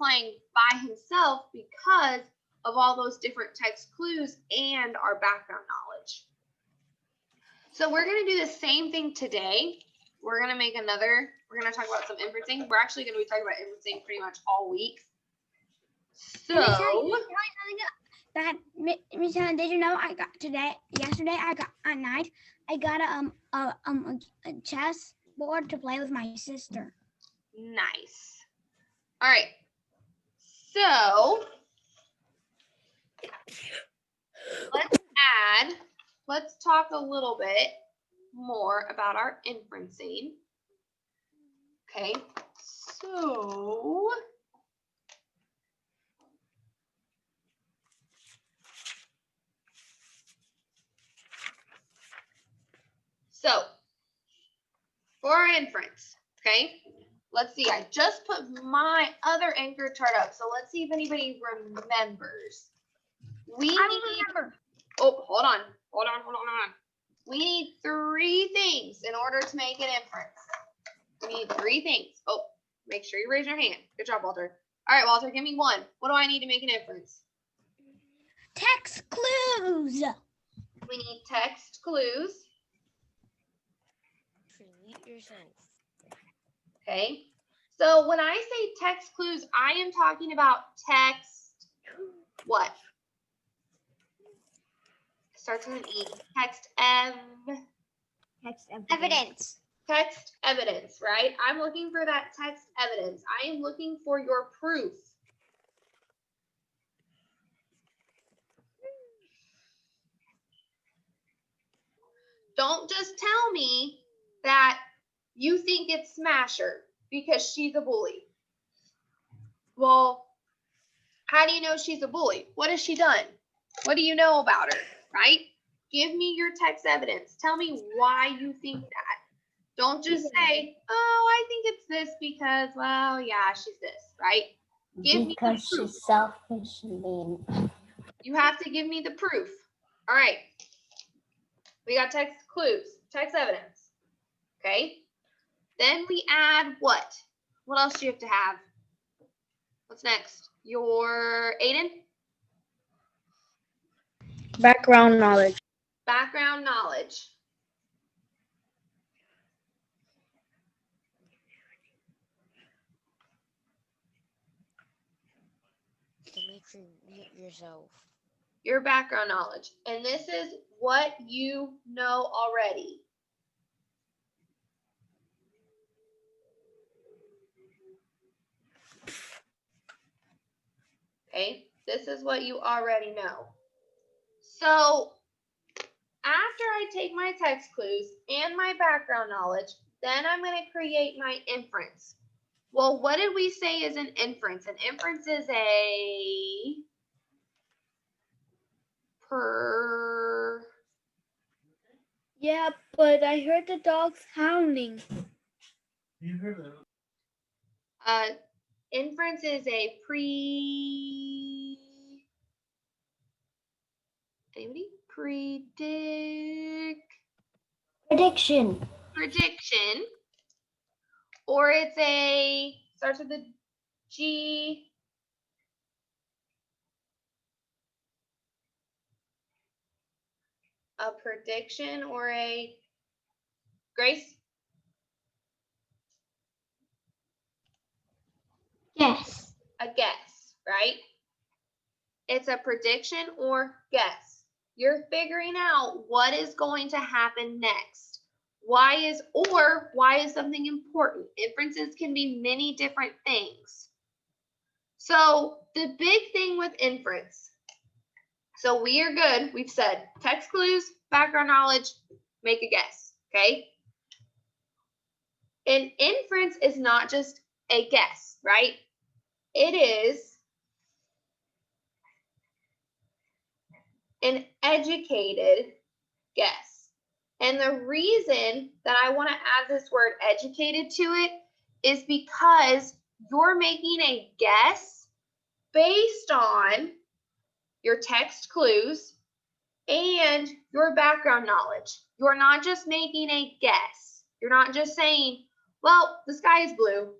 playing by himself because of all those different text clues and our background knowledge. So we're going to do the same thing today. We're going to talk about some inferencing. We're actually going to be talking about inferencing pretty much all week. So, that Miss Helen, did you know yesterday at night, I got a chess board to play with my sister. Nice. All right. So let's talk a little bit more about our inferencing. Okay. So for our inference, okay, let's see. I just put my other anchor chart up. So let's see if anybody remembers. Oh, hold on. We need 3 things in order to make an inference. We need 3 things. Oh, make sure you raise your hand. Good job, Walter. All right, Walter, give me 1. What do I need to make an inference? Text clues. We need text clues. Okay. So when I say text clues, I am talking about text what? Starts with an E. Text evidence. Text evidence, right? I'm looking for that text evidence. I am looking for your proof. Don't just tell me that you think it's Smasher because she's a bully. Well, how do you know she's a bully? What has she done? What do you know about her, right? Give me your text evidence. Tell me why you think that. Don't just say, oh, I think it's this because, well, yeah, she's this, right? Give me the proof. Because she's selfish and mean. You have to give me the proof. All right. We got text clues, text evidence. Okay. Then we add what? What else do you have to have? What's next? Your Aiden? Background knowledge. Background knowledge. Yourself. Your background knowledge. And this is what you know already. Okay, this is what you already know. So after I take my text clues and my background knowledge, then I'm going to create my inference. Well, what did we say is an inference? An inference is a Yeah, but I heard the dogs howling. You heard that? Inference is a anybody? Prediction. Prediction. Or it's a, starts with a G. A prediction or a, Grace? Yes. A guess, right? It's a prediction or guess. You're figuring out what is going to happen next. Why is something important? Inferences can be many different things. So the big thing with inference, so we are good. We've said text clues, background knowledge, make a guess, okay? An inference is not just a guess, right? It is an educated guess. And the reason that I want to add this word educated to it is because you're making a guess based on your text clues and your background knowledge. You're not just making a guess. You're not just saying, well, the sky is blue.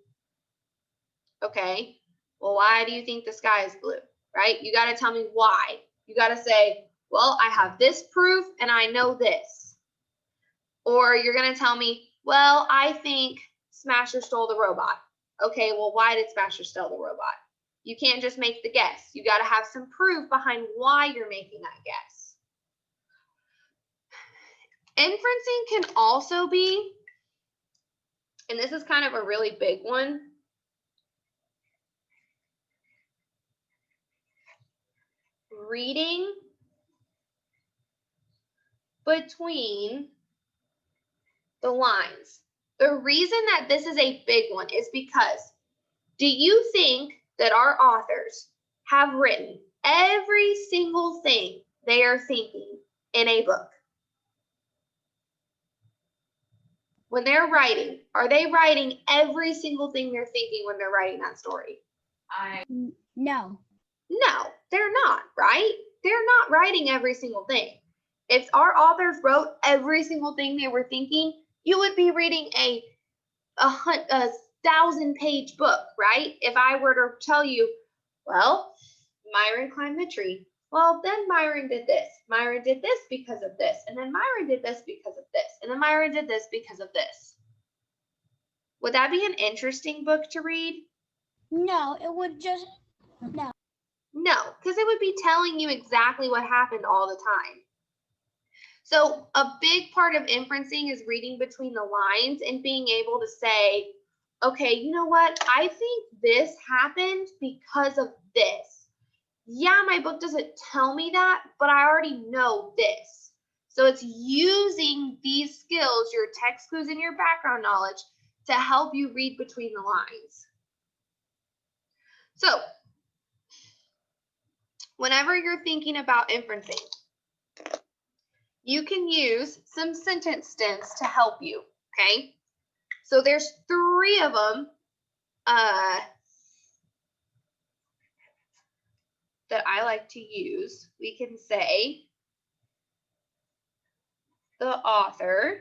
Okay. Well, why do you think the sky is blue, right? You got to tell me why. You got to say, well, I have this proof and I know this. Or you're going to tell me, well, I think Smasher stole the robot. Okay, well, why did Smasher steal the robot? You can't just make the guess. You got to have some proof behind why you're making that guess. Inferencing can also be, and this is kind of a really big one, reading between the lines. The reason that this is a big one is because, do you think that our authors have written every single thing they are thinking in a book? When they're writing, are they writing every single thing they're thinking when they're writing that story? No. No, they're not, right? They're not writing every single thing. If our authors wrote every single thing they were thinking, you would be reading a 1,000-page book, right? If I were to tell you, well, Myron climbed the tree. Well, then Myron did this. Myron did this because of this. And then Myron did this because of this. And then Myron did this because of this. Would that be an interesting book to read? No, it would just, no. No, because it would be telling you exactly what happened all the time. So a big part of inferencing is reading between the lines and being able to say, okay, you know what? I think this happened because of this. Yeah, my book doesn't tell me that, but I already know this. So it's using these skills, your text clues and your background knowledge, to help you read between the lines. So whenever you're thinking about inferencing, you can use some sentence stems to help you, okay? So there's 3 of them that I like to use. We can say the author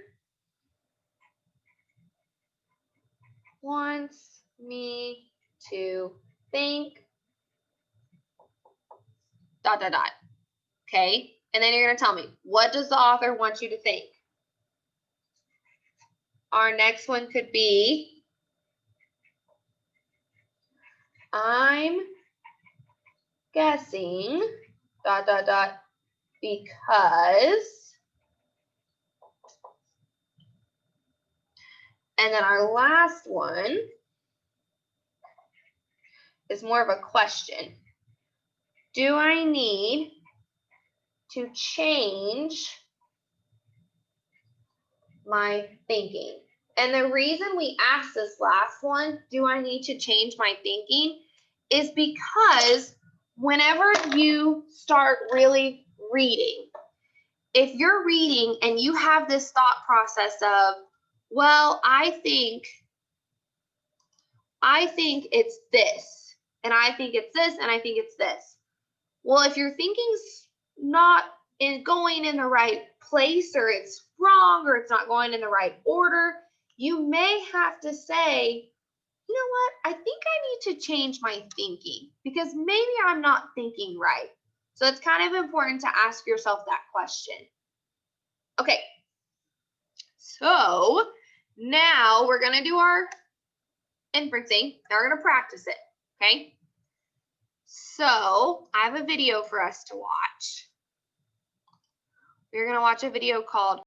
wants me to think ... Okay, and then you're going to tell me, what does the author want you to think? Our next one could be, I'm guessing ... because... And then our last one is more of a question. Do I need to change my thinking? And the reason we asked this last one, do I need to change my thinking, is because whenever you start really reading, if you're reading and you have this thought process of, well, I think it's this, and I think it's this, and I think it's this. Well, if your thinking's not going in the right place, or it's wrong, or it's not going in the right order, you may have to say, you know what, I think I need to change my thinking because maybe I'm not thinking right. So it's kind of important to ask yourself that question. Okay, so now we're going to do our inferencing. Now we're going to practice it, okay? So I have a video for us to watch. We're going to watch a video called